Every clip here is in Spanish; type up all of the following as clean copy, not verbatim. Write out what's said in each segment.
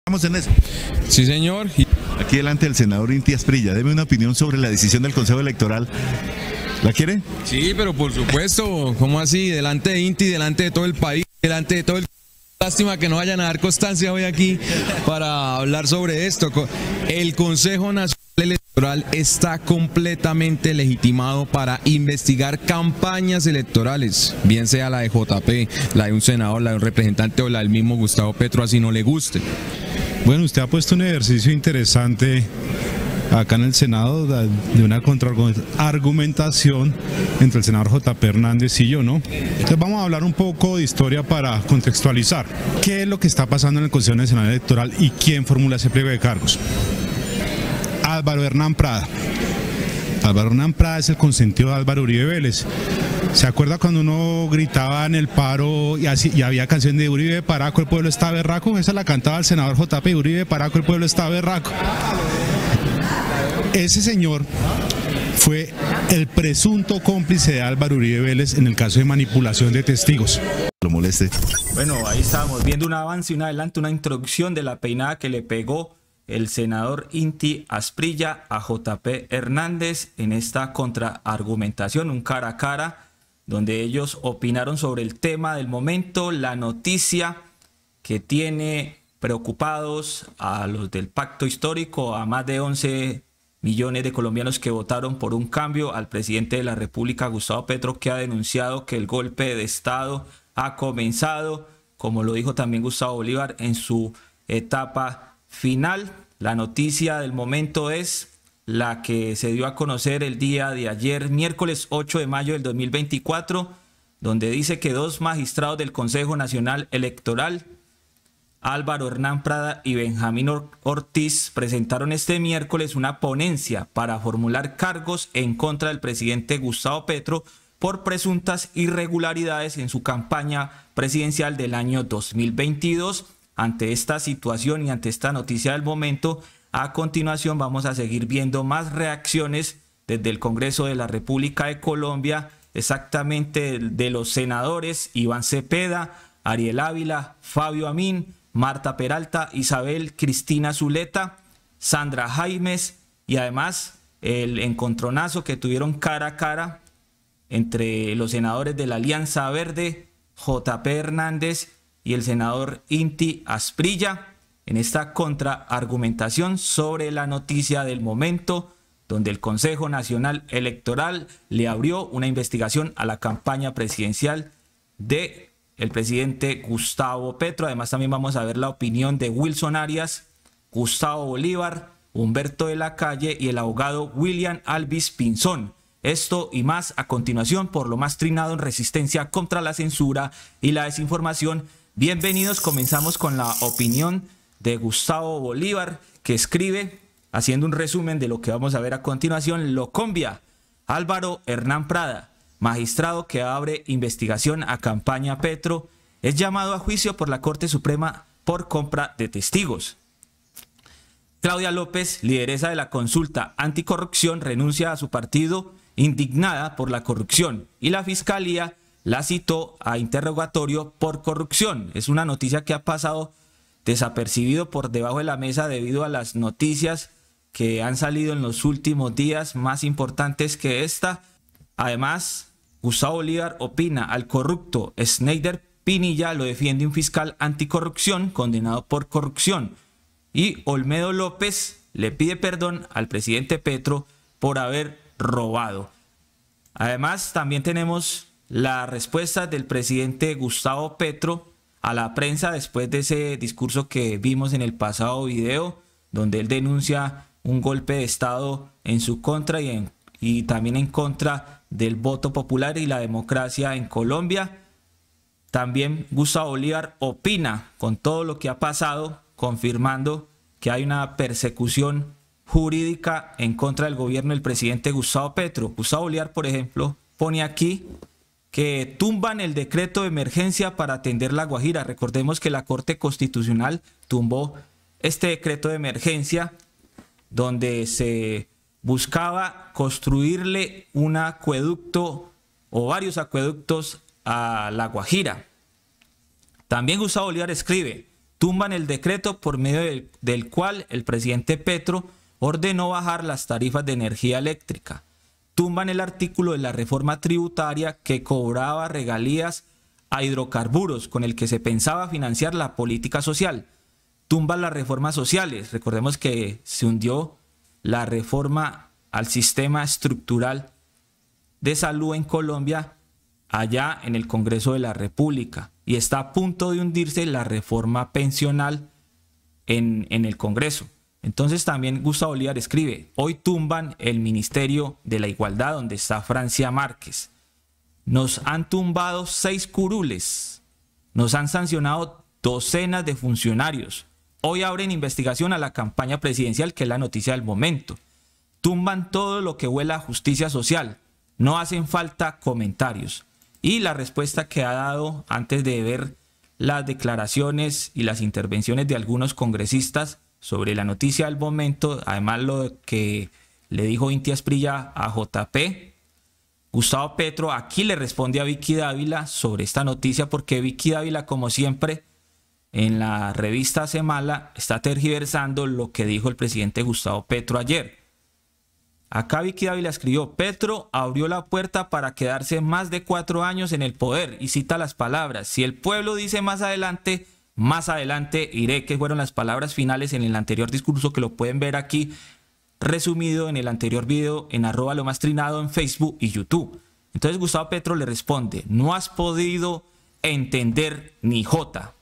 Estamos en eso. Sí, señor. Aquí delante del senador Inti Asprilla, deme una opinión sobre la decisión del Consejo Electoral. ¿La quiere? Sí, pero por supuesto, ¿cómo así? Delante de Inti, delante de todo el país, delante de todo el... Lástima que no vayan a dar constancia hoy aquí para hablar sobre esto. El Consejo Nacional Electoral está completamente legitimado para investigar campañas electorales, bien sea la de JP, la de un senador, la de un representante o la del mismo Gustavo Petro, así no le guste. Bueno, usted ha puesto un ejercicio interesante acá en el Senado de una contraargumentación entre el senador JP Hernández y yo, ¿no? Entonces vamos a hablar un poco de historia para contextualizar. ¿Qué es lo que está pasando en el Consejo Nacional Electoral y quién formula ese pliego de cargos? Álvaro Hernán Prada. Álvaro Hernán Prada es el consentido de Álvaro Uribe Vélez. ¿Se acuerda cuando uno gritaba en el paro y había canción de Uribe Paraco, el pueblo está berraco? Esa la cantaba el senador JP, Uribe Paraco, el pueblo está berraco. Ese señor fue el presunto cómplice de Álvaro Uribe Vélez en el caso de manipulación de testigos. Lo moleste. Bueno, ahí estábamos viendo un avance y un adelanto, una introducción de la peinada que le pegó el senador Inti Asprilla a JP Hernández en esta contraargumentación, un cara a cara, donde ellos opinaron sobre el tema del momento, la noticia que tiene preocupados a los del pacto histórico, a más de 11 millones de colombianos que votaron por un cambio, al presidente de la República, Gustavo Petro, que ha denunciado que el golpe de Estado ha comenzado, como lo dijo también Gustavo Bolívar en su etapa final. La noticia del momento es la que se dio a conocer el día de ayer, miércoles 8 de mayo del 2024, donde dice que dos magistrados del Consejo Nacional Electoral, Álvaro Hernán Prada y Benjamín Ortiz, presentaron este miércoles una ponencia para formular cargos en contra del presidente Gustavo Petro por presuntas irregularidades en su campaña presidencial del año 2022. Ante esta situación y ante esta noticia del momento, a continuación vamos a seguir viendo más reacciones desde el Congreso de la República de Colombia, exactamente de los senadores Iván Cepeda, Ariel Ávila, Fabio Amin, Marta Peralta, Isabel Cristina Zuleta, Sandra Jaimes, y además el encontronazo que tuvieron cara a cara entre los senadores de la Alianza Verde, JP Hernández y el senador Inti Asprilla, en esta contraargumentación sobre la noticia del momento, donde el Consejo Nacional Electoral le abrió una investigación a la campaña presidencial de el presidente Gustavo Petro. Además también vamos a ver la opinión de Wilson Arias, Gustavo Bolívar, Humberto de la Calle y el abogado William Alvis Pinzón. Esto y más a continuación por lo más trinado en resistencia contra la censura y la desinformación. Bienvenidos, comenzamos con la opinión de Gustavo Bolívar, que escribe, haciendo un resumen de lo que vamos a ver a continuación: Locombia, Álvaro Hernán Prada, magistrado que abre investigación a campaña Petro, es llamado a juicio por la Corte Suprema por compra de testigos. Claudia López, lideresa de la consulta anticorrupción, renuncia a su partido indignada por la corrupción y la Fiscalía la citó a interrogatorio por corrupción. Es una noticia que ha pasado desapercibido por debajo de la mesa debido a las noticias que han salido en los últimos días, más importantes que esta. Además, Gustavo Bolívar opina: al corrupto Snyder Pinilla lo defiende un fiscal anticorrupción condenado por corrupción. Y Olmedo López le pide perdón al presidente Petro por haber robado. Además, también tenemos la respuesta del presidente Gustavo Petro a la prensa después de ese discurso que vimos en el pasado video, donde él denuncia un golpe de Estado en su contra y también en contra del voto popular y la democracia en Colombia. También Gustavo Bolívar opina con todo lo que ha pasado, confirmando que hay una persecución jurídica en contra del gobierno del presidente Gustavo Petro. Gustavo Bolívar, por ejemplo, pone aquí que tumban el decreto de emergencia para atender La Guajira. Recordemos que la Corte Constitucional tumbó este decreto de emergencia donde se buscaba construirle un acueducto o varios acueductos a La Guajira. También Gustavo Bolívar escribe: tumban el decreto por medio del cual el presidente Petro ordenó bajar las tarifas de energía eléctrica. Tumban el artículo de la reforma tributaria que cobraba regalías a hidrocarburos, con el que se pensaba financiar la política social. Tumban las reformas sociales. Recordemos que se hundió la reforma al sistema estructural de salud en Colombia allá en el Congreso de la República, y está a punto de hundirse la reforma pensional en el Congreso. Entonces también Gustavo Bolívar escribe: hoy tumban el Ministerio de la Igualdad, donde está Francia Márquez. Nos han tumbado 6 curules, nos han sancionado docenas de funcionarios. Hoy abren investigación a la campaña presidencial, que es la noticia del momento. Tumban todo lo que huela a justicia social. No hacen falta comentarios. Y la respuesta que ha dado antes de ver las declaraciones y las intervenciones de algunos congresistas sobre la noticia del momento, además lo que le dijo Inti Asprilla a JP, Gustavo Petro aquí le responde a Vicky Dávila sobre esta noticia, porque Vicky Dávila, como siempre, en la revista Semala, está tergiversando lo que dijo el presidente Gustavo Petro ayer. Acá Vicky Dávila escribió: Petro abrió la puerta para quedarse más de 4 años en el poder, y cita las palabras: si el pueblo dice más adelante iré, que fueron las palabras finales en el anterior discurso, que lo pueden ver aquí resumido en el anterior video en @lomastrinado en Facebook y YouTube. Entonces Gustavo Petro le responde: no has podido entender ni jota.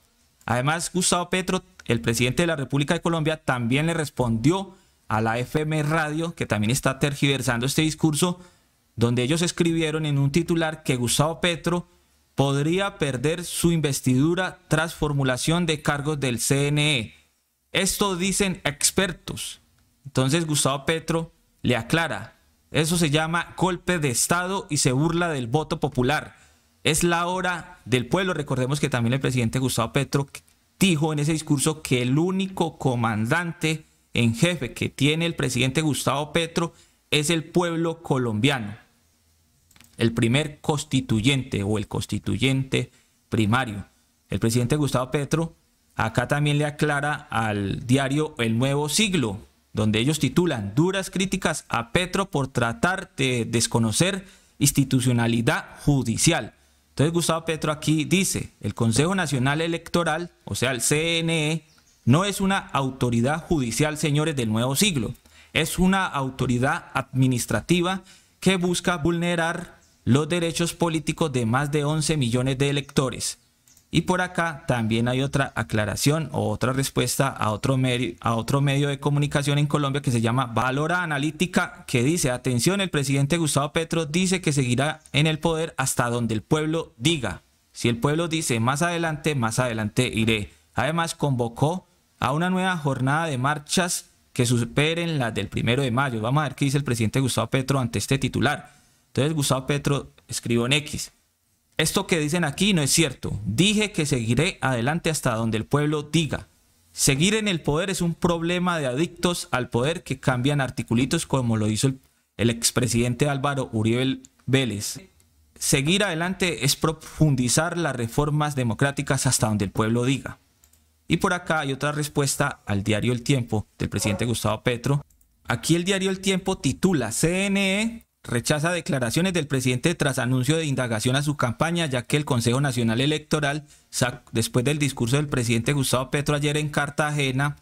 Además, Gustavo Petro, el presidente de la República de Colombia, también le respondió a la FM Radio, que también está tergiversando este discurso, donde ellos escribieron en un titular que Gustavo Petro podría perder su investidura tras formulación de cargos del CNE. Esto dicen expertos. Entonces Gustavo Petro le aclara: eso se llama golpe de Estado y se burla del voto popular. Es la hora del pueblo. Recordemos que también el presidente Gustavo Petro dijo en ese discurso que el único comandante en jefe que tiene el presidente Gustavo Petro es el pueblo colombiano, el primer constituyente o el constituyente primario. El presidente Gustavo Petro acá también le aclara al diario El Nuevo Siglo, donde ellos titulan: duras críticas a Petro por tratar de desconocer institucionalidad judicial. Entonces Gustavo Petro aquí dice: el Consejo Nacional Electoral, o sea el CNE, no es una autoridad judicial, señores del Nuevo Siglo. Es una autoridad administrativa que busca vulnerar los derechos políticos de más de 11 millones de electores. Y por acá también hay otra aclaración o otra respuesta a otro medio de comunicación en Colombia que se llama Valora Analítica, que dice: atención, el presidente Gustavo Petro dice que seguirá en el poder hasta donde el pueblo diga. Si el pueblo dice más adelante iré. Además, convocó a una nueva jornada de marchas que superen las del 1 de mayo. Vamos a ver qué dice el presidente Gustavo Petro ante este titular. Entonces Gustavo Petro escribió en X: esto que dicen aquí no es cierto. Dije que seguiré adelante hasta donde el pueblo diga. Seguir en el poder es un problema de adictos al poder que cambian articulitos, como lo hizo el expresidente Álvaro Uribe Vélez. Seguir adelante es profundizar las reformas democráticas hasta donde el pueblo diga. Y por acá hay otra respuesta al diario El Tiempo del presidente Gustavo Petro. Aquí el diario El Tiempo titula: CNE rechaza declaraciones del presidente tras anuncio de indagación a su campaña, ya que el Consejo Nacional Electoral, después del discurso del presidente Gustavo Petro ayer en Cartagena,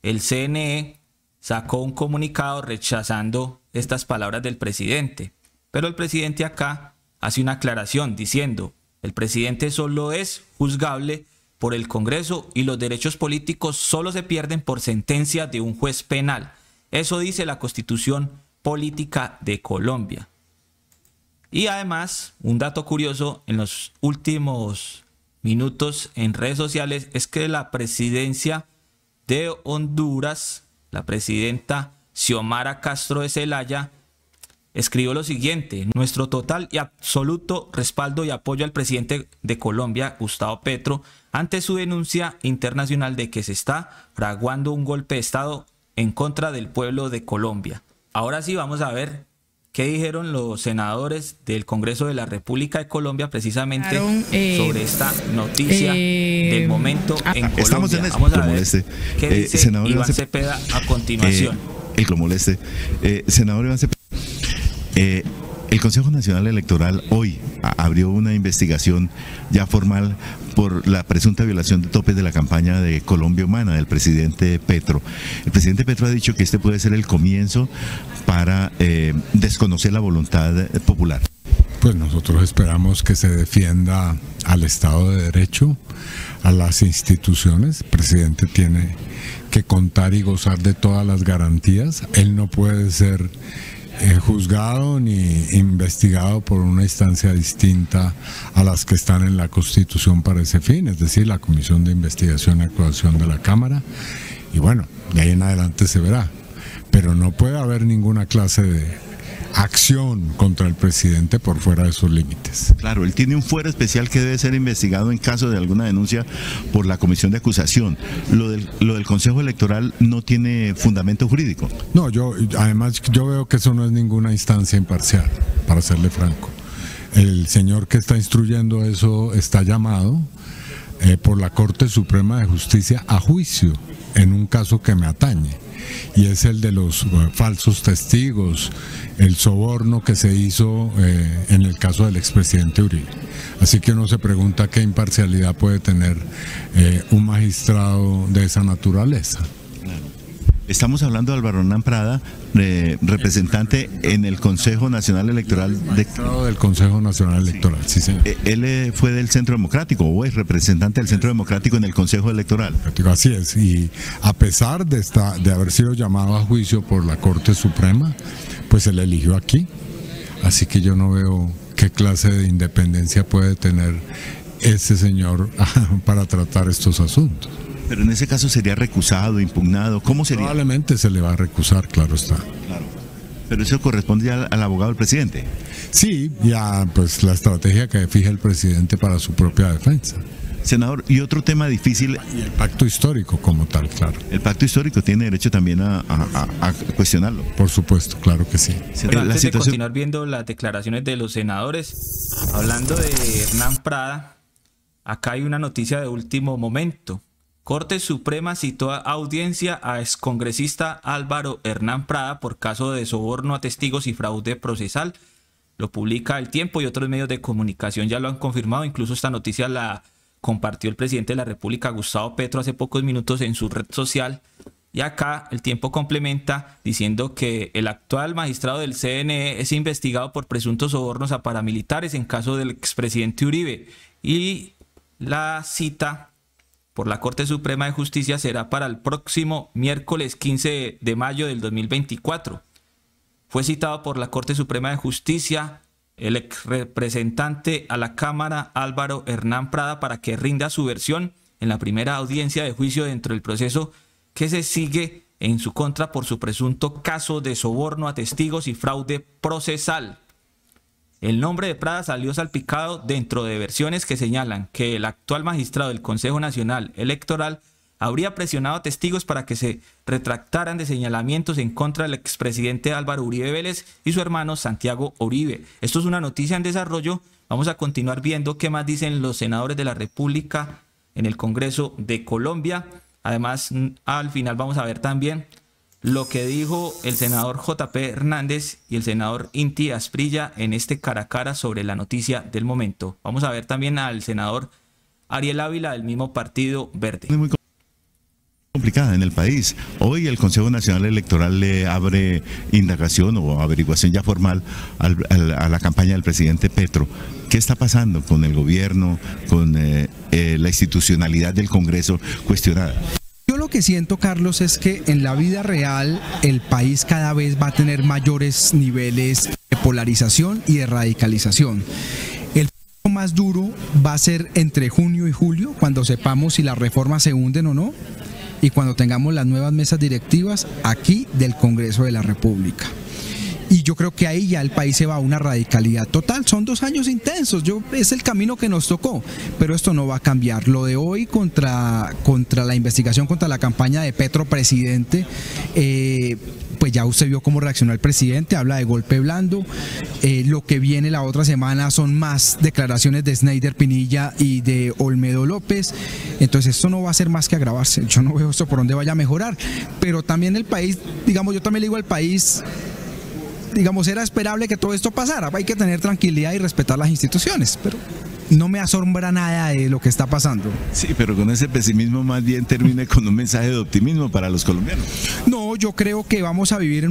el CNE sacó un comunicado rechazando estas palabras del presidente. Pero el presidente acá hace una aclaración diciendo: el presidente solo es juzgable por el Congreso y los derechos políticos solo se pierden por sentencia de un juez penal. Eso dice la Constitución Política de Colombia. Y además, un dato curioso en los últimos minutos en redes sociales es que la presidencia de Honduras, la presidenta Xiomara Castro de Zelaya, escribió lo siguiente: nuestro total y absoluto respaldo y apoyo al presidente de Colombia, Gustavo Petro, ante su denuncia internacional de que se está fraguando un golpe de Estado en contra del pueblo de Colombia. Ahora sí vamos a ver ¿Qué dijeron los senadores del Congreso de la República de Colombia precisamente sobre esta noticia del momento en Colombia? Estamos en eso. Vamos a ver qué dice senador Iván Cepeda a continuación. Senador Iván Cepeda, el Consejo Nacional Electoral hoy abrió una investigación ya formal por la presunta violación de topes de la campaña de Colombia Humana del presidente Petro. El presidente Petro ha dicho que este puede ser el comienzo para desconocer la voluntad popular. Pues nosotros esperamos que se defienda al Estado de Derecho, a las instituciones. El presidente tiene que contar y gozar de todas las garantías. Él no puede ser juzgado ni investigado por una instancia distinta a las que están en la Constitución para ese fin, es decir, la Comisión de Investigación y Actuación de la Cámara, y bueno, de ahí en adelante se verá, pero no puede haber ninguna clase de acción contra el presidente por fuera de sus límites. Claro, él tiene un fuero especial que debe ser investigado en caso de alguna denuncia por la comisión de acusación. Lo del Consejo Electoral no tiene fundamento jurídico. No, además yo veo que eso no es ninguna instancia imparcial, para serle franco. El señor que está instruyendo eso está llamado por la Corte Suprema de Justicia a juicio en un caso que me atañe, y es el de los falsos testigos, el soborno que se hizo en el caso del expresidente Uribe. Así que uno se pregunta qué imparcialidad puede tener un magistrado de esa naturaleza. Estamos hablando de Álvaro Hernán Prada, representante en el Consejo Nacional Electoral. Del Consejo Nacional Electoral, sí, señor. Él fue del Centro Democrático, o es representante del Centro Democrático en el Consejo Electoral. Así es, y a pesar de haber sido llamado a juicio por la Corte Suprema, pues se le eligió aquí. Así que yo no veo qué clase de independencia puede tener ese señor para tratar estos asuntos. Pero en ese caso sería recusado, impugnado, ¿cómo sería? Probablemente se le va a recusar, claro está. Claro. Pero eso corresponde ya al abogado del presidente. Sí, ya pues la estrategia que fija el presidente para su propia defensa. Senador, y otro tema difícil... Y el pacto histórico como tal, claro. El pacto histórico tiene derecho también a cuestionarlo. Por supuesto, claro que sí. Pero antes de continuar viendo las declaraciones de los senadores, hablando de Hernán Prada, acá hay una noticia de último momento. Corte Suprema citó a audiencia a excongresista Álvaro Hernán Prada por caso de soborno a testigos y fraude procesal. Lo publica El Tiempo y otros medios de comunicación ya lo han confirmado. Incluso esta noticia la compartió el presidente de la República, Gustavo Petro, hace pocos minutos en su red social. Y acá El Tiempo complementa diciendo que el actual magistrado del CNE es investigado por presuntos sobornos a paramilitares en caso del expresidente Uribe. Y la cita por la Corte Suprema de Justicia será para el próximo miércoles 15 de mayo del 2024. Fue citado por la Corte Suprema de Justicia el ex representante a la Cámara Álvaro Hernán Prada para que rinda su versión en la primera audiencia de juicio dentro del proceso que se sigue en su contra por su presunto caso de soborno a testigos y fraude procesal. El nombre de Prada salió salpicado dentro de versiones que señalan que el actual magistrado del Consejo Nacional Electoral habría presionado a testigos para que se retractaran de señalamientos en contra del expresidente Álvaro Uribe Vélez y su hermano Santiago Uribe. Esto es una noticia en desarrollo. Vamos a continuar viendo qué más dicen los senadores de la República en el Congreso de Colombia. Además, al final vamos a ver también lo que dijo el senador J.P. Hernández y el senador Inti Asprilla en este cara a cara sobre la noticia del momento. Vamos a ver también al senador Ariel Ávila del mismo Partido Verde. Muy complicada en el país. Hoy el Consejo Nacional Electoral le abre indagación o averiguación ya formal a la campaña del presidente Petro. ¿Qué está pasando con el gobierno, con la institucionalidad del Congreso cuestionada? Yo lo que siento, Carlos, es que en la vida real el país cada vez va a tener mayores niveles de polarización y de radicalización. El más duro va a ser entre junio y julio, cuando sepamos si las reformas se hunden o no, y cuando tengamos las nuevas mesas directivas aquí del Congreso de la República. y yo creo que ahí ya el país se va a una radicalidad total. Son 2 años intensos, es el camino que nos tocó, pero esto no va a cambiar. Lo de hoy contra la investigación, contra la campaña de Petro presidente, pues ya usted vio cómo reaccionó el presidente, habla de golpe blando. Lo que viene la otra semana son más declaraciones de Snyder Pinilla y de Olmedo López. Entonces esto no va a ser más que agravarse. Yo no veo esto por dónde vaya a mejorar, pero también el país, digamos, yo también le digo al país, digamos, era esperable que todo esto pasara. Hay que tener tranquilidad y respetar las instituciones, pero no me asombra nada de lo que está pasando. Sí, pero con ese pesimismo más bien termine con un mensaje de optimismo para los colombianos. No, yo creo que vamos a vivir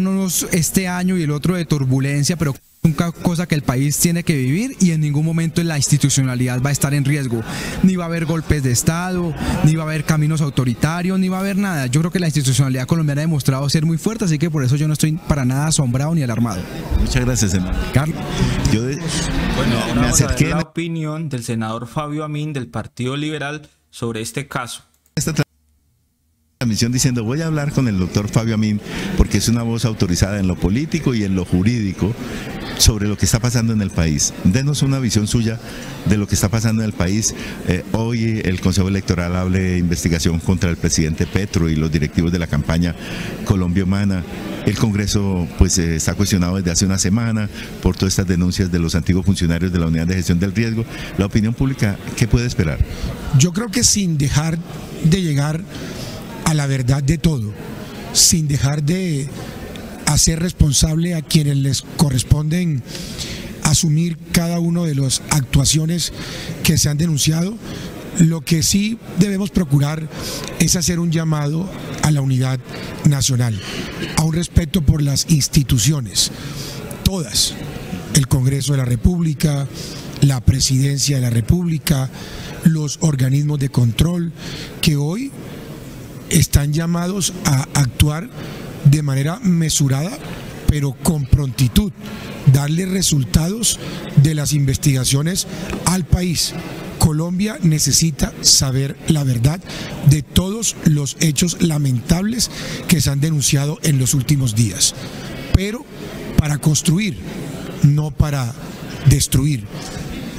este año y el otro de turbulencia, pero una cosa que el país tiene que vivir, y en ningún momento la institucionalidad va a estar en riesgo. Ni va a haber golpes de Estado, ni va a haber caminos autoritarios, ni va a haber nada. Yo creo que la institucionalidad colombiana ha demostrado ser muy fuerte, así que por eso yo no estoy para nada asombrado ni alarmado. Muchas gracias, hermano. Carlos. Bueno, ahora vamos a ver la opinión del senador Fabio Amin del Partido Liberal sobre este caso. Esta transmisión diciendo: voy a hablar con el doctor Fabio Amin porque es una voz autorizada en lo político y en lo jurídico sobre lo que está pasando en el país. Denos una visión suya de lo que está pasando en el país. Hoy el Consejo Electoral habla de investigación contra el presidente Petro y los directivos de la campaña Colombia Humana. El Congreso pues está cuestionado desde hace una semana por todas estas denuncias de los antiguos funcionarios de la Unidad de Gestión del Riesgo. La opinión pública, ¿qué puede esperar? Yo creo que sin dejar de llegar a la verdad de todo, sin dejar de hacer responsable a quienes les corresponden asumir cada una de las actuaciones que se han denunciado, lo que sí debemos procurar es hacer un llamado a la unidad nacional, a un respeto por las instituciones, todas, el Congreso de la República, la Presidencia de la República, los organismos de control, que hoy están llamados a actuar de manera mesurada, pero con prontitud, darle resultados de las investigaciones al país. Colombia necesita saber la verdad de todos los hechos lamentables que se han denunciado en los últimos días, pero para construir, no para destruir.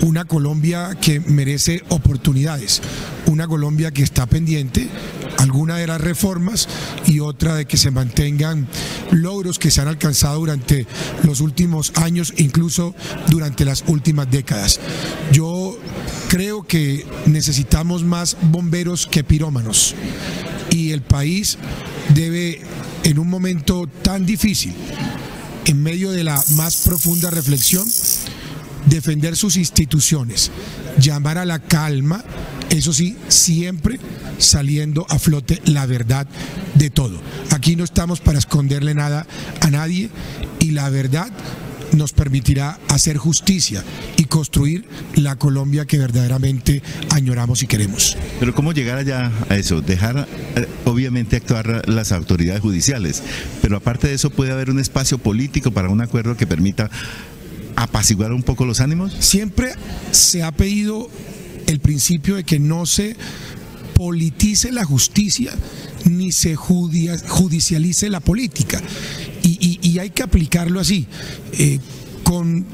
Una Colombia que merece oportunidades, una Colombia que está pendiente, alguna de las reformas y otra de que se mantengan logros que se han alcanzado durante los últimos años, incluso durante las últimas décadas. Yo creo que necesitamos más bomberos que pirómanos, y el país debe, en un momento tan difícil, en medio de la más profunda reflexión, defender sus instituciones, llamar a la calma, eso sí, siempre saliendo a flote la verdad de todo. Aquí no estamos para esconderle nada a nadie, y la verdad nos permitirá hacer justicia y construir la Colombia que verdaderamente añoramos y queremos. Pero ¿cómo llegar allá a eso? Dejar, obviamente, actuar las autoridades judiciales, pero aparte de eso, ¿puede haber un espacio político para un acuerdo que permita apaciguar un poco los ánimos? Siempre se ha pedido el principio de que no se politice la justicia ni se judicialice la política, y hay que aplicarlo así, con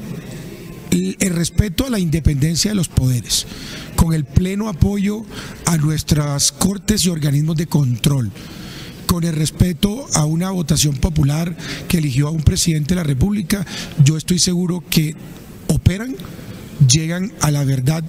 el respeto a la independencia de los poderes, con el pleno apoyo a nuestras cortes y organismos de control, con el respeto a una votación popular que eligió a un presidente de la República. Yo estoy seguro que operan, llegan a la verdad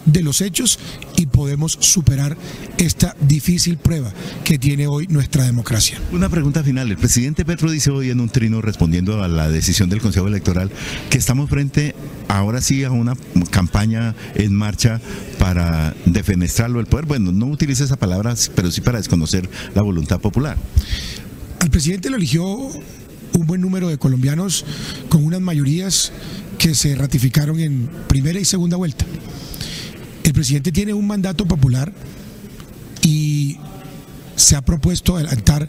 de los hechos y podemos superar esta difícil prueba que tiene hoy nuestra democracia. Una pregunta final. El presidente Petro dice hoy en un trino, respondiendo a la decisión del Consejo Electoral, que estamos frente ahora sí a una campaña en marcha para defenestrarlo del poder. Bueno, no utiliza esa palabra, pero sí para desconocer la voluntad popular. Al presidente lo eligió un buen número de colombianos con unas mayorías que se ratificaron en primera y segunda vuelta. El presidente tiene un mandato popular y se ha propuesto adelantar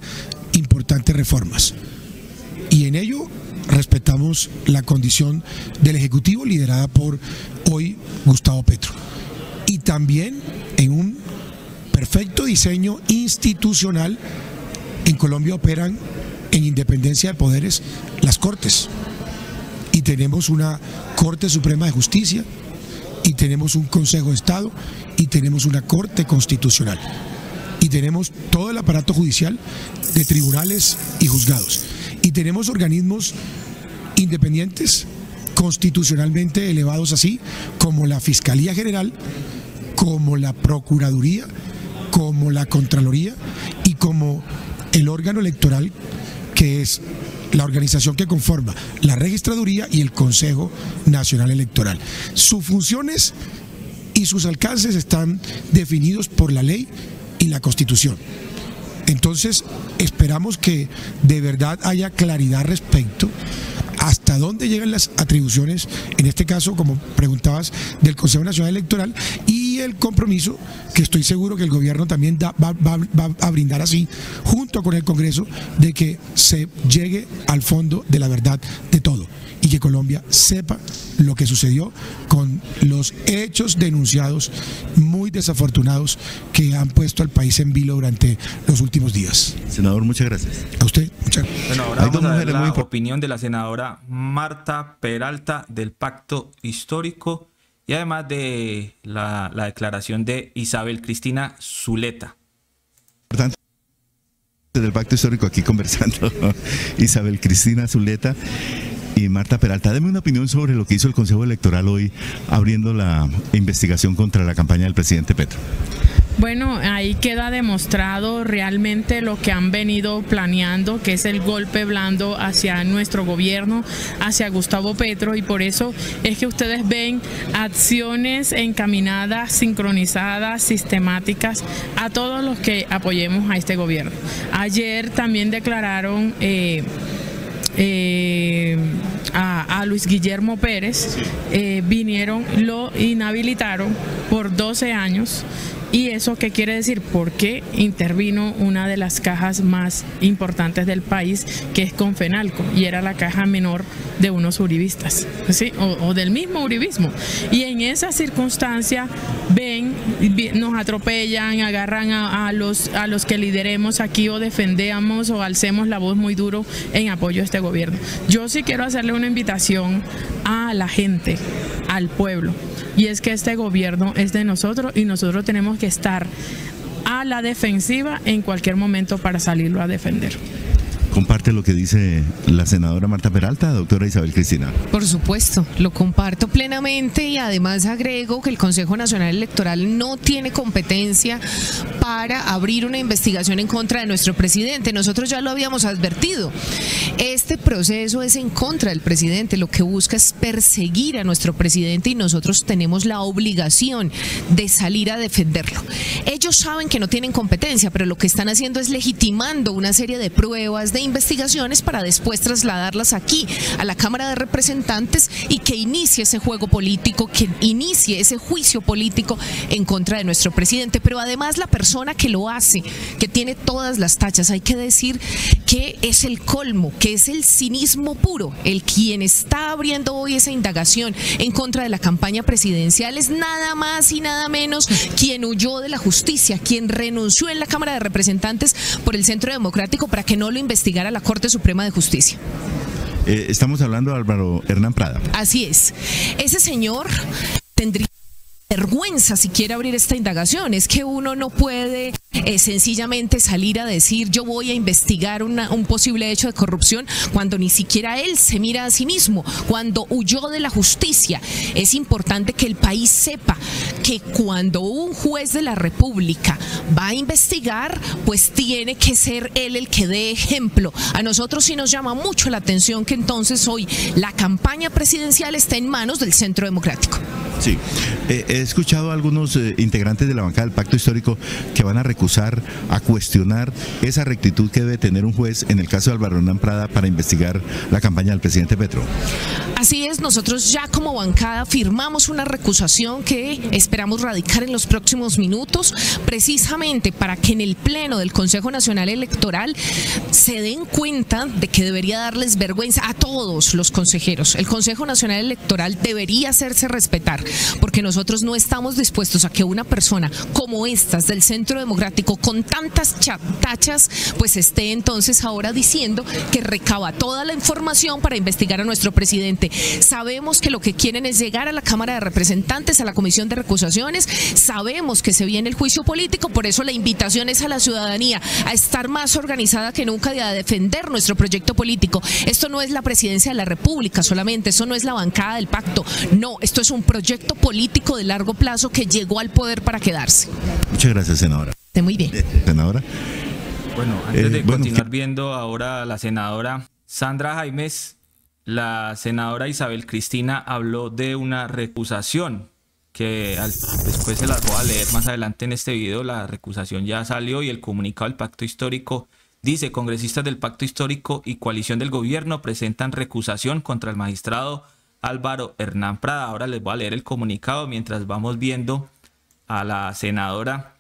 importantes reformas, y en ello respetamos la condición del Ejecutivo liderada por hoy Gustavo Petro, y también en un perfecto diseño institucional. En Colombia operan en independencia de poderes las Cortes, y tenemos una Corte Suprema de Justicia, y tenemos un Consejo de Estado, y tenemos una Corte Constitucional, y tenemos todo el aparato judicial de tribunales y juzgados, y tenemos organismos independientes, constitucionalmente elevados así, como la Fiscalía General, como la Procuraduría, como la Contraloría y como el órgano electoral, que es la organización que conforma la Registraduría y el Consejo Nacional Electoral. Sus funciones y sus alcances están definidos por la ley y la Constitución. Entonces, esperamos que de verdad haya claridad respecto hasta dónde llegan las atribuciones, en este caso, como preguntabas, del Consejo Nacional Electoral, y el compromiso que estoy seguro que el gobierno también va a brindar así, junto con el Congreso, de que se llegue al fondo de la verdad de todo y que Colombia sepa lo que sucedió con los hechos denunciados muy desafortunados que han puesto al país en vilo durante los últimos días. Senador, muchas gracias. A usted, muchas gracias. Bueno, ahora vamos a ver la opinión de la senadora Marta Peralta del Pacto Histórico y además de la declaración de Isabel Cristina Zuleta. Del Pacto Histórico aquí conversando Isabel Cristina Zuleta y Marta Peralta. Deme una opinión sobre lo que hizo el Consejo Electoral hoy abriendo la investigación contra la campaña del presidente Petro. Bueno, ahí queda demostrado realmente lo que han venido planeando, que es el golpe blando hacia nuestro gobierno, hacia Gustavo Petro, y por eso es que ustedes ven acciones encaminadas, sincronizadas, sistemáticas a todos los que apoyemos a este gobierno. Ayer también declararon a Luis Guillermo Pérez, vinieron, lo inhabilitaron por 12 años. ¿Y eso qué quiere decir? Porque intervino una de las cajas más importantes del país, que es Confenalco, y era la caja menor de unos uribistas, ¿sí? o del mismo uribismo. Y en esa circunstancia nos atropellan, agarran a los que lideremos aquí o defendemos o alcemos la voz muy duro en apoyo a este gobierno. Yo sí quiero hacerle una invitación a la gente, al pueblo, y es que este gobierno es de nosotros y nosotros tenemos que estar a la defensiva en cualquier momento para salirlo a defender. ¿Comparte lo que dice la senadora Marta Peralta, doctora Isabel Cristina? Por supuesto, lo comparto plenamente y además agrego que el Consejo Nacional Electoral no tiene competencia para abrir una investigación en contra de nuestro presidente. Nosotros ya lo habíamos advertido. Este proceso es en contra del presidente, lo que busca es perseguir a nuestro presidente y nosotros tenemos la obligación de salir a defenderlo. Ellos saben que no tienen competencia, pero lo que están haciendo es legitimando una serie de pruebas, de investigaciones para después trasladarlas aquí a la Cámara de Representantes y que inicie ese juego político, que inicie ese juicio político en contra de nuestro presidente. Pero además la persona que lo hace, que tiene todas las tachas, hay que decir que es el colmo, que es el cinismo puro, el quien está abriendo hoy esa indagación en contra de la campaña presidencial es nada más y nada menos quien huyó de la justicia, quien renunció en la Cámara de Representantes por el Centro Democrático para que no lo investigara a la Corte Suprema de Justicia. Estamos hablando de Álvaro Hernán Prada. Así es. Ese señor tendría vergüenza si quiere abrir esta indagación. Es que uno no puede sencillamente salir a decir yo voy a investigar un posible hecho de corrupción cuando ni siquiera él se mira a sí mismo, cuando huyó de la justicia. Es importante que el país sepa que cuando un juez de la República va a investigar, pues tiene que ser él el que dé ejemplo. A nosotros sí nos llama mucho la atención que entonces hoy la campaña presidencial está en manos del Centro Democrático. Sí, he escuchado a algunos integrantes de la bancada del Pacto Histórico que van a recusar, a cuestionar esa rectitud que debe tener un juez en el caso de Álvaro Hernán Prada para investigar la campaña del presidente Petro. Así es, nosotros ya como bancada firmamos una recusación que esperamos radicar en los próximos minutos, precisamente para que en el Pleno del Consejo Nacional Electoral se den cuenta de que debería darles vergüenza a todos los consejeros. El Consejo Nacional Electoral debería hacerse respetar. porque nosotros no estamos dispuestos a que una persona como estas del Centro Democrático con tantas tachas pues esté entonces ahora diciendo que recaba toda la información para investigar a nuestro presidente. Sabemos que lo que quieren es llegar a la Cámara de Representantes, a la Comisión de Recusaciones, sabemos que se viene el juicio político, por eso la invitación es a la ciudadanía a estar más organizada que nunca y a defender nuestro proyecto político. Esto no es la presidencia de la República solamente, eso no es la bancada del pacto, no, esto es un proyecto político de largo plazo que llegó al poder para quedarse. Muchas gracias, senadora. Muy bien. Senadora. Bueno, antes de continuar viendo ahora a la senadora Sandra Jaimes, la senadora Isabel Cristina habló de una recusación que después se las voy a leer más adelante en este video. La recusación ya salió y el comunicado del Pacto Histórico dice: congresistas del Pacto Histórico y coalición del gobierno presentan recusación contra el magistrado Álvaro Hernán Prada. Ahora les voy a leer el comunicado mientras vamos viendo a la senadora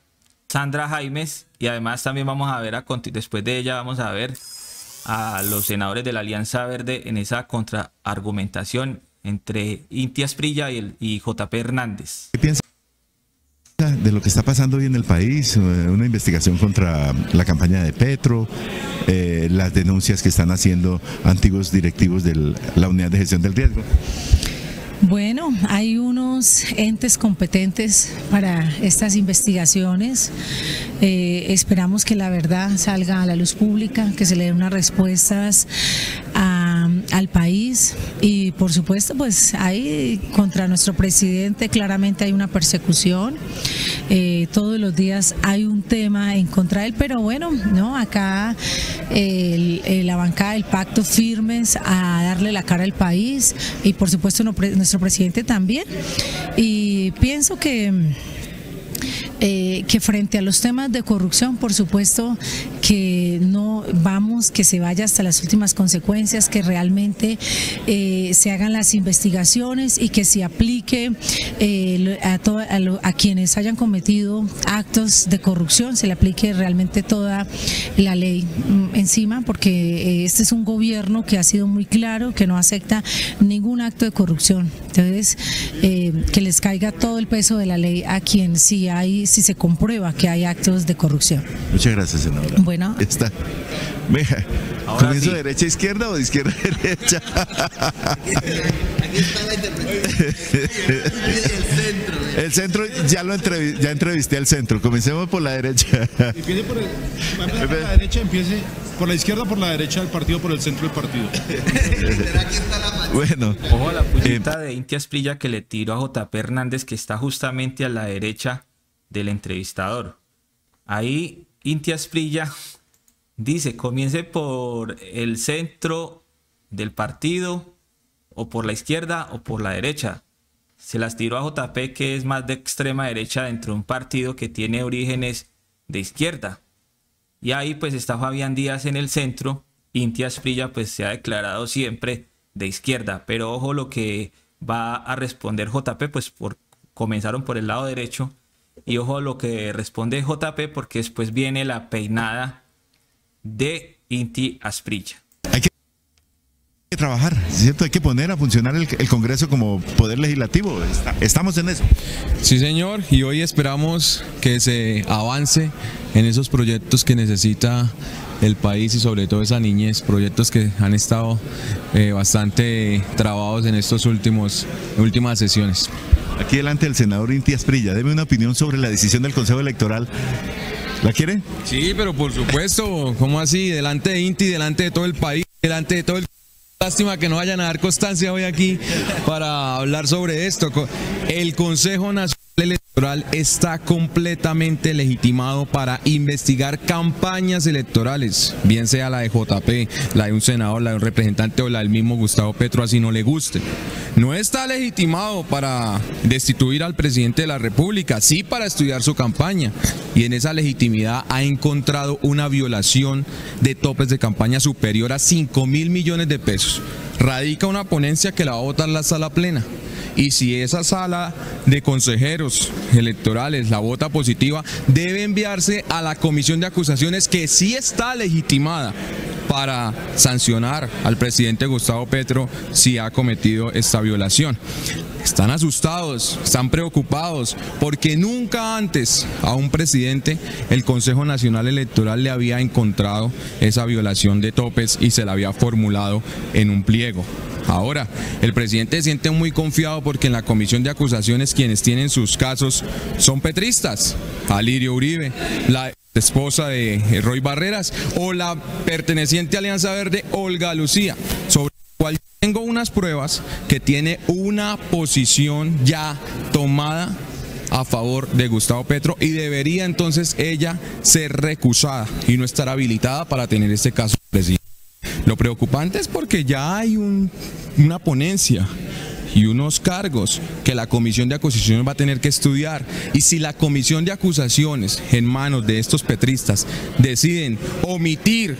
Sandra Jaimes, y además también vamos a ver, después de ella vamos a ver a los senadores de la Alianza Verde en esa contraargumentación entre Inti Asprilla y JP Hernández. ¿Qué piensa de lo que está pasando hoy en el país? Una investigación contra la campaña de Petro, las denuncias que están haciendo antiguos directivos de la Unidad de Gestión del Riesgo. Bueno, hay unos entes competentes para estas investigaciones. Esperamos que la verdad salga a la luz pública, que se le den unas respuestas al país, y por supuesto pues hay contra nuestro presidente claramente hay una persecución, todos los días hay un tema en contra de él, pero bueno, no, acá la bancada del pacto firmes a darle la cara al país, y por supuesto nuestro presidente también, y pienso que frente a los temas de corrupción, por supuesto que no vamos, que se vaya hasta las últimas consecuencias, que realmente se hagan las investigaciones y que se aplique a quienes hayan cometido actos de corrupción, se le aplique realmente toda la ley encima, porque este es un gobierno que ha sido muy claro, que no acepta ningún acto de corrupción. Entonces, que les caiga todo el peso de la ley a quien si se comprueba que hay actos de corrupción. Muchas gracias, senadora. Bueno. Está. Venga, ¿comienzo de derecha a izquierda o de izquierda a derecha? Aquí está la interpretación. El centro, ya entrevisté al centro. Comencemos por la derecha. Empiece por la derecha, empiece por la izquierda, por la derecha del partido, por el centro del partido. Bueno. Ojo a la puñita de Inti Asprilla que le tiró a JP Hernández, que está justamente a la derecha del entrevistador. Ahí Inti Asprilla dice: comience por el centro del partido, o por la izquierda o por la derecha. Se las tiró a JP, que es más de extrema derecha dentro de un partido que tiene orígenes de izquierda. Y ahí pues está Fabián Díaz en el centro. Inti Asprilla pues se ha declarado siempre de izquierda, pero ojo lo que va a responder JP, pues comenzaron por el lado derecho, y ojo lo que responde JP, porque después viene la peinada de Inti Asprilla. Hay que trabajar, ¿cierto? Hay que poner a funcionar el Congreso como poder legislativo. Estamos en eso. Sí, señor, y hoy esperamos que se avance en esos proyectos que necesita el país, y sobre todo esa niñez, proyectos que han estado bastante trabados en estos últimas sesiones. Aquí delante del senador Inti Asprilla, deme una opinión sobre la decisión del Consejo Electoral. ¿La quiere? Sí, pero por supuesto, ¿cómo así? Delante de Inti, delante de todo el país, delante de todo el... Lástima que no vayan a dar constancia hoy aquí para hablar sobre esto. El Consejo Nacional Electoral está completamente legitimado para investigar campañas electorales, bien sea la de JP, la de un senador, la de un representante o la del mismo Gustavo Petro, así no le guste. No está legitimado para destituir al presidente de la República, sí para estudiar su campaña, y en esa legitimidad ha encontrado una violación de topes de campaña superior a 5.000 millones de pesos. Radica una ponencia que la va a votar la sala plena, y si esa sala de consejeros electorales la vota positiva, debe enviarse a la comisión de acusaciones, que sí está legitimada para sancionar al presidente Gustavo Petro si ha cometido esta violación. están asustados, están preocupados, porque nunca antes a un presidente el Consejo Nacional Electoral le había encontrado esa violación de topes y se la había formulado en un pliego. Ahora, el presidente se siente muy confiado porque en la comisión de acusaciones quienes tienen sus casos son petristas, Alirio Uribe, la esposa de Roy Barreras, o la perteneciente a Alianza Verde, Olga Lucía, sobre la cual tengo unas pruebas que tiene una posición ya tomada a favor de Gustavo Petro y debería entonces ella ser recusada y no estar habilitada para tener este caso presidente. Lo preocupante es porque ya hay una ponencia y unos cargos que la comisión de acusaciones va a tener que estudiar, y si la comisión de acusaciones en manos de estos petristas deciden omitir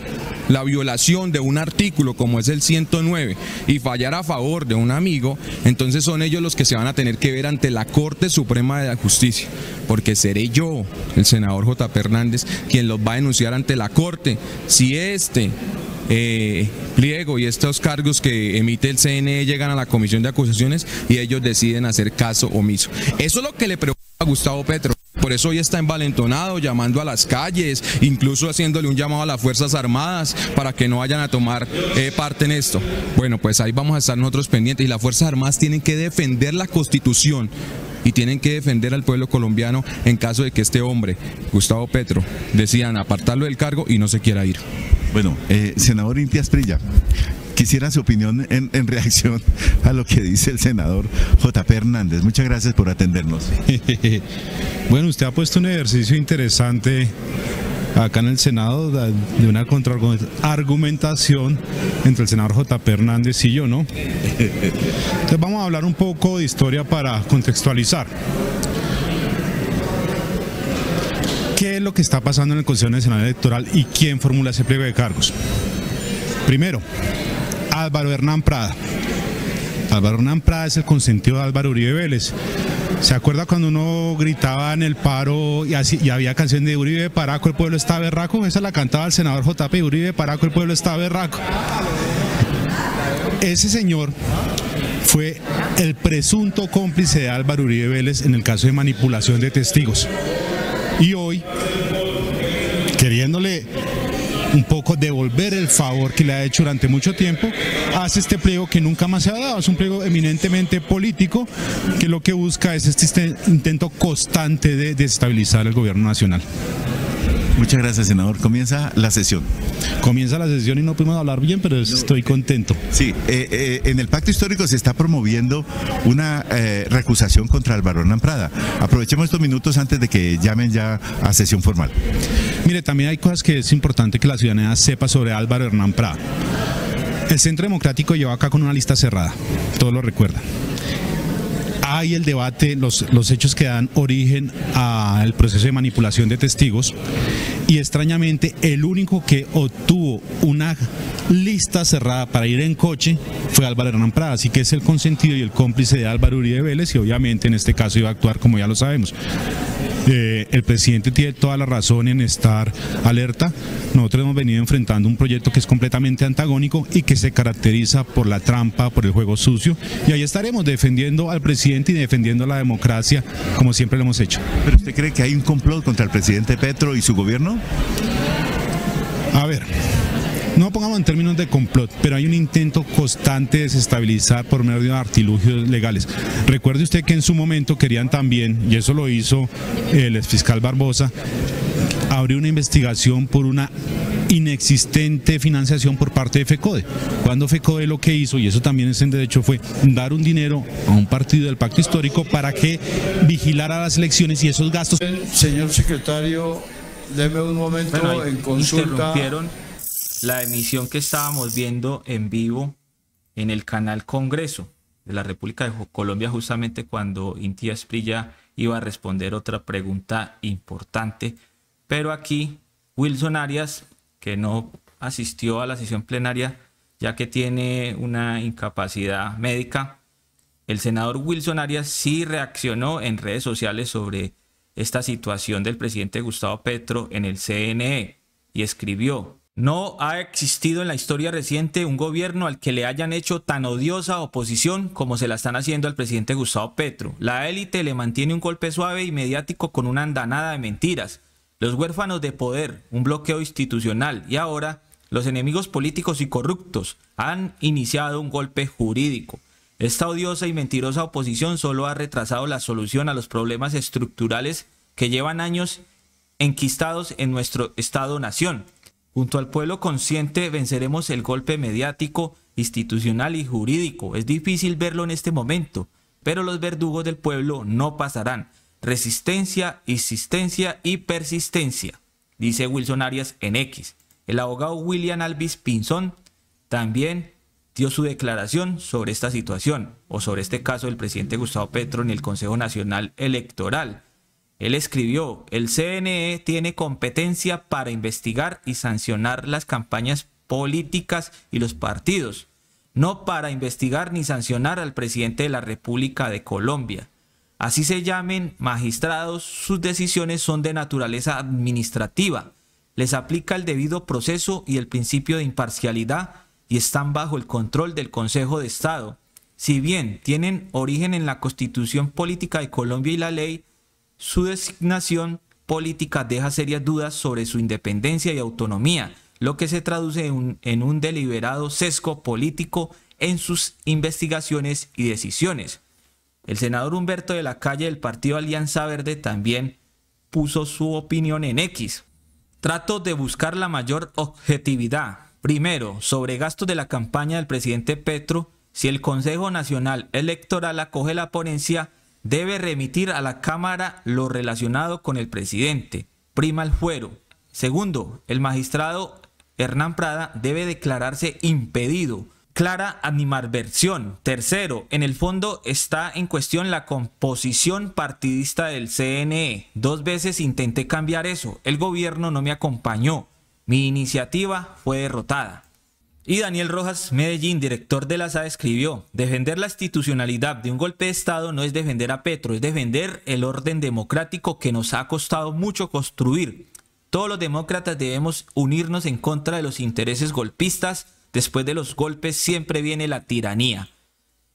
la violación de un artículo como es el 109 y fallar a favor de un amigo, entonces son ellos los que se van a tener que ver ante la Corte Suprema de la Justicia, porque seré yo, el senador J.P. Hernández, quien los va a denunciar ante la Corte si este pliego y estos cargos que emite el CNE llegan a la comisión de acusaciones y ellos deciden hacer caso omiso. Eso es lo que le preocupa a Gustavo Petro. Por eso hoy está envalentonado, llamando a las calles, incluso haciéndole un llamado a las Fuerzas Armadas para que no vayan a tomar parte en esto. Bueno, pues ahí vamos a estar nosotros pendientes, y las Fuerzas Armadas tienen que defender la Constitución y tienen que defender al pueblo colombiano en caso de que este hombre, Gustavo Petro, decidan apartarlo del cargo y no se quiera ir. Bueno, senador Inti Asprilla, quisiera su opinión en reacción a lo que dice el senador J.P. Hernández. Muchas gracias por atendernos. Bueno, usted ha puesto un ejercicio interesante acá en el Senado de una contraargumentación entre el senador J.P. Hernández y yo, ¿no? Entonces vamos a hablar un poco de historia para contextualizar. ¿Qué es lo que está pasando en el Consejo Nacional Electoral y quién formula ese pliego de cargos? Primero, Álvaro Hernán Prada. Álvaro Hernán Prada es el consentido de Álvaro Uribe Vélez. ¿Se acuerda cuando uno gritaba en el paro y había canción de Uribe Paraco, el pueblo está berraco? Esa la cantaba el senador J.P. Uribe Paraco, el pueblo está berraco. Ese señor fue el presunto cómplice de Álvaro Uribe Vélez en el caso de manipulación de testigos. Y hoy, queriéndole un poco devolver el favor que le ha hecho durante mucho tiempo, hace este pliego que nunca más se ha dado. Es un pliego eminentemente político que lo que busca es este intento constante de desestabilizar el gobierno nacional. Muchas gracias, senador. Comienza la sesión. Comienza la sesión y no pudimos hablar bien, pero estoy contento. Sí, en el pacto histórico se está promoviendo una recusación contra Álvaro Hernán Prada. Aprovechemos estos minutos antes de que llamen ya a sesión formal. Mire, también hay cosas que es importante que la ciudadanía sepa sobre Álvaro Hernán Prada. El Centro Democrático lleva acá con una lista cerrada, todos lo recuerdan. Hay el debate, los hechos que dan origen al proceso de manipulación de testigos, y extrañamente el único que obtuvo una lista cerrada para ir en coche fue Álvaro Hernán Prada, así que es el consentido y el cómplice de Álvaro Uribe Vélez, y obviamente en este caso iba a actuar como ya lo sabemos. El presidente tiene toda la razón en estar alerta. Nosotros hemos venido enfrentando un proyecto que es completamente antagónico y que se caracteriza por la trampa, por el juego sucio, y ahí estaremos defendiendo al presidente y defendiendo la democracia como siempre lo hemos hecho. ¿Pero usted cree que hay un complot contra el presidente Petro y su gobierno? A ver, no pongamos en términos de complot, pero hay un intento constante de desestabilizar por medio de artilugios legales. Recuerde usted que en su momento querían también, y eso lo hizo el exfiscal Barbosa, abrir una investigación por una inexistente financiación por parte de FECODE. Cuando FECODE lo que hizo, y eso también es en derecho, fue dar un dinero a un partido del pacto histórico para que vigilara las elecciones y esos gastos. Señor secretario, deme un momento en consulta. Interrumpieron la emisión que estábamos viendo en vivo en el canal Congreso de la República de Colombia, justamente cuando Inti Asprilla iba a responder otra pregunta importante, pero aquí Wilson Arias, que no asistió a la sesión plenaria ya que tiene una incapacidad médica, el senador Wilson Arias sí reaccionó en redes sociales sobre esta situación del presidente Gustavo Petro en el CNE y escribió: No ha existido en la historia reciente un gobierno al que le hayan hecho tan odiosa oposición como se la están haciendo al presidente Gustavo Petro. La élite le mantiene un golpe suave y mediático con una andanada de mentiras. Los huérfanos de poder, un bloqueo institucional y ahora los enemigos políticos y corruptos han iniciado un golpe jurídico. Esta odiosa y mentirosa oposición solo ha retrasado la solución a los problemas estructurales que llevan años enquistados en nuestro Estado-nación. Junto al pueblo consciente venceremos el golpe mediático, institucional y jurídico. Es difícil verlo en este momento, pero los verdugos del pueblo no pasarán. Resistencia, insistencia y persistencia, dice Wilson Arias en X. El abogado William Alvis Pinzón también dio su declaración sobre esta situación o sobre este caso del presidente Gustavo Petro en el Consejo Nacional Electoral. Él escribió: el CNE tiene competencia para investigar y sancionar las campañas políticas y los partidos, no para investigar ni sancionar al presidente de la República de Colombia. Así se llamen magistrados, sus decisiones son de naturaleza administrativa. Les aplica el debido proceso y el principio de imparcialidad y están bajo el control del Consejo de Estado. Si bien tienen origen en la Constitución Política de Colombia y la ley, su designación política deja serias dudas sobre su independencia y autonomía, lo que se traduce en un deliberado sesgo político en sus investigaciones y decisiones. El senador Humberto de la Calle del partido Alianza Verde también puso su opinión en X. Trato de buscar la mayor objetividad. Primero, sobre gastos de la campaña del presidente Petro. Si el Consejo Nacional Electoral acoge la ponencia, debe remitir a la Cámara lo relacionado con el presidente. Prima el fuero. Segundo, el magistrado Hernán Prada debe declararse impedido. Clara animadversión. Tercero, en el fondo está en cuestión la composición partidista del CNE. 2 veces intenté cambiar eso. El gobierno no me acompañó. Mi iniciativa fue derrotada. Y Daniel Rojas Medellín, director de la SA, escribió: defender la institucionalidad de un golpe de Estado no es defender a Petro, es defender el orden democrático que nos ha costado mucho construir. Todos los demócratas debemos unirnos en contra de los intereses golpistas. Después de los golpes siempre viene la tiranía.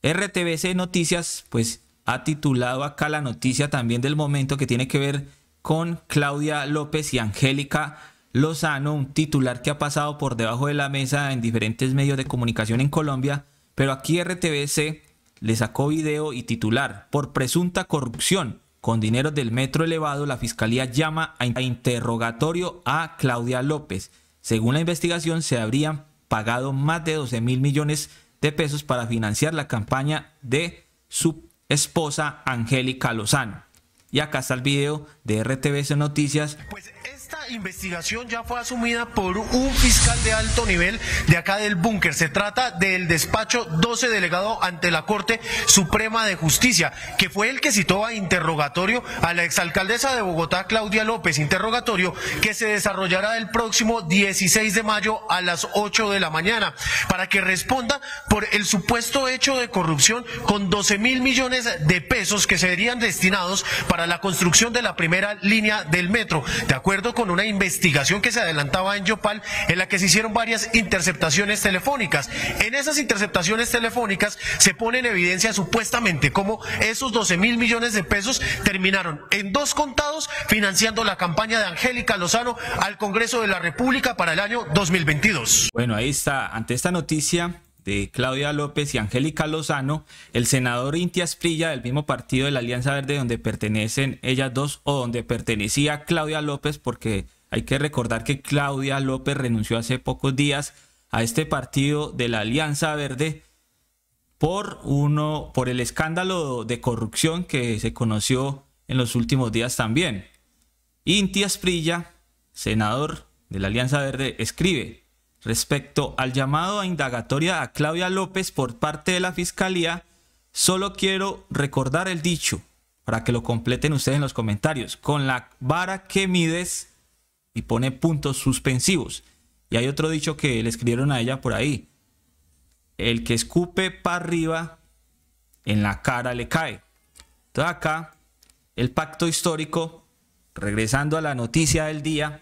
RTBC Noticias pues ha titulado acá la noticia también del momento, que tiene que ver con Claudia López y Angélica Lozano, un titular que ha pasado por debajo de la mesa en diferentes medios de comunicación en Colombia, pero aquí RTBC le sacó video y titular: por presunta corrupción con dinero del metro elevado, la fiscalía llama a interrogatorio a Claudia López. Según la investigación, se habrían pagado más de 12.000 millones de pesos para financiar la campaña de su esposa Angélica Lozano. Y acá está el video de RTBC Noticias. Pues esta investigación ya fue asumida por un fiscal de alto nivel de acá del búnker. Se trata del despacho 12 delegado ante la Corte Suprema de Justicia, que fue el que citó a interrogatorio a la exalcaldesa de Bogotá, Claudia López, interrogatorio que se desarrollará el próximo 16 de mayo a las 8 de la mañana, para que responda por el supuesto hecho de corrupción con 12.000 millones de pesos que serían destinados para la construcción de la primera línea del metro, de acuerdo con una investigación que se adelantaba en Yopal, en la que se hicieron varias interceptaciones telefónicas. En esas interceptaciones telefónicas se pone en evidencia supuestamente cómo esos 12.000 millones de pesos terminaron en 2 contados financiando la campaña de Angélica Lozano al Congreso de la República para el año 2022. Bueno, ahí está, ante esta noticia de Claudia López y Angélica Lozano, el senador Inti Asprilla, del mismo partido de la Alianza Verde, donde pertenecen ellas dos, o donde pertenecía Claudia López, porque hay que recordar que Claudia López renunció hace pocos días a este partido de la Alianza Verde por el escándalo de corrupción que se conoció en los últimos días también. Inti Asprilla, senador de la Alianza Verde, escribe: respecto al llamado a indagatoria a Claudia López por parte de la Fiscalía, solo quiero recordar el dicho, para que lo completen ustedes en los comentarios: con la vara que mides, y pone puntos suspensivos. Y hay otro dicho que le escribieron a ella por ahí: el que escupe para arriba, en la cara le cae. Entonces acá, el pacto histórico, regresando a la noticia del día,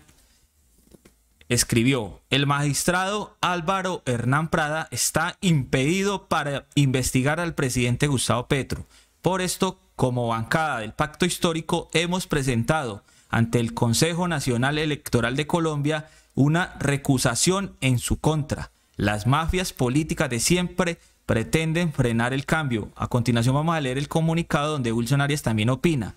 escribió: el magistrado Álvaro Hernán Prada está impedido para investigar al presidente Gustavo Petro. Por esto, como bancada del Pacto Histórico, hemos presentado ante el Consejo Nacional Electoral de Colombia una recusación en su contra. Las mafias políticas de siempre pretenden frenar el cambio. A continuación vamos a leer el comunicado donde Wilson Arias también opina.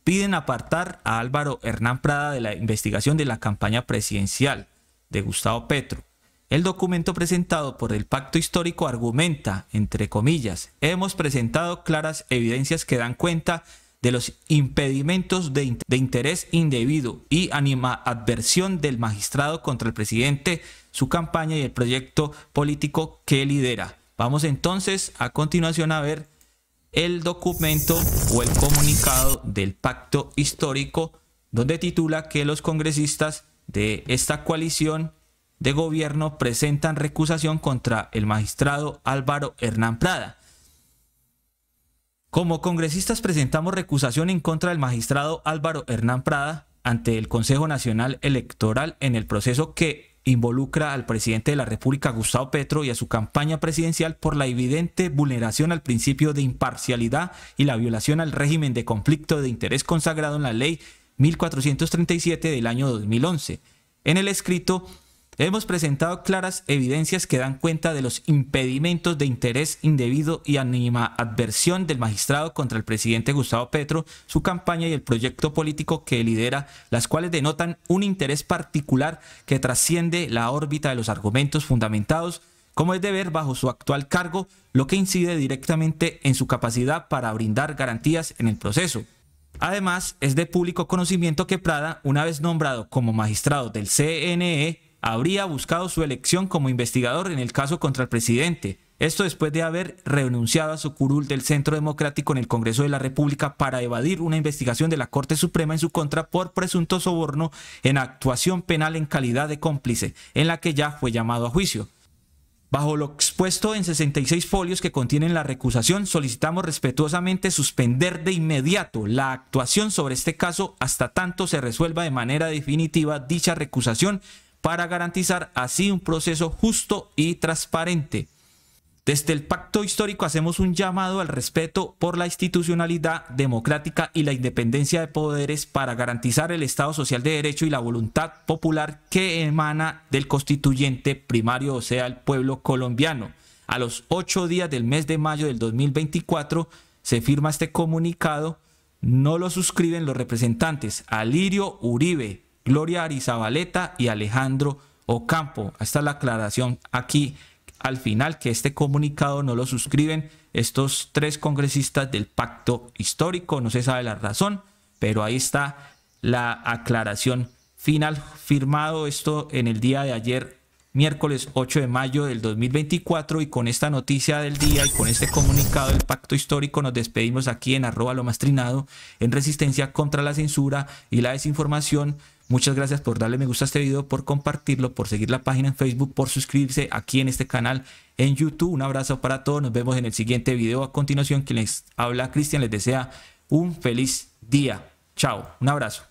Piden apartar a Álvaro Hernán Prada de la investigación de la campaña presidencial de Gustavo Petro. El documento presentado por el Pacto Histórico argumenta, entre comillas, hemos presentado claras evidencias que dan cuenta de los impedimentos de interés indebido y animadversión del magistrado contra el presidente, su campaña y el proyecto político que lidera. Vamos entonces a continuación a ver el documento o el comunicado del Pacto Histórico, donde titula que los congresistas de esta coalición de gobierno presentan recusación contra el magistrado Álvaro Hernán Prada. Como congresistas presentamos recusación en contra del magistrado Álvaro Hernán Prada ante el Consejo Nacional Electoral en el proceso que involucra al presidente de la República, Gustavo Petro, y a su campaña presidencial por la evidente vulneración al principio de imparcialidad y la violación al régimen de conflicto de interés consagrado en la Ley 1437 del año 2011. En el escrito, hemos presentado claras evidencias que dan cuenta de los impedimentos de interés indebido y animadversión del magistrado contra el presidente Gustavo Petro, su campaña y el proyecto político que lidera, las cuales denotan un interés particular que trasciende la órbita de los argumentos fundamentados, como es de ver bajo su actual cargo, lo que incide directamente en su capacidad para brindar garantías en el proceso. Además, es de público conocimiento que Prada, una vez nombrado como magistrado del CNE, habría buscado su elección como investigador en el caso contra el presidente. Esto después de haber renunciado a su curul del Centro Democrático en el Congreso de la República para evadir una investigación de la Corte Suprema en su contra por presunto soborno en actuación penal en calidad de cómplice, en la que ya fue llamado a juicio. Bajo lo expuesto en 66 folios que contienen la recusación, solicitamos respetuosamente suspender de inmediato la actuación sobre este caso hasta tanto se resuelva de manera definitiva dicha recusación para garantizar así un proceso justo y transparente. Desde el Pacto Histórico hacemos un llamado al respeto por la institucionalidad democrática y la independencia de poderes para garantizar el Estado Social de Derecho y la voluntad popular que emana del constituyente primario, o sea, el pueblo colombiano. A los 8 días del mes de mayo del 2024 se firma este comunicado. No lo suscriben los representantes Alirio Uribe, Gloria Arizabaleta y Alejandro Ocampo. Esta es la aclaración aquí al final, que este comunicado no lo suscriben estos 3 congresistas del Pacto Histórico. No se sabe la razón, pero ahí está la aclaración final. Firmado esto en el día de ayer, miércoles 8 de mayo del 2024, y con esta noticia del día y con este comunicado del Pacto Histórico nos despedimos aquí en @lomastrinado, en resistencia contra la censura y la desinformación. Muchas gracias por darle me gusta a este video, por compartirlo, por seguir la página en Facebook, por suscribirse aquí en este canal en YouTube. Un abrazo para todos. Nos vemos en el siguiente video. A continuación, quien les habla, Cristian, les desea un feliz día. Chao. Un abrazo.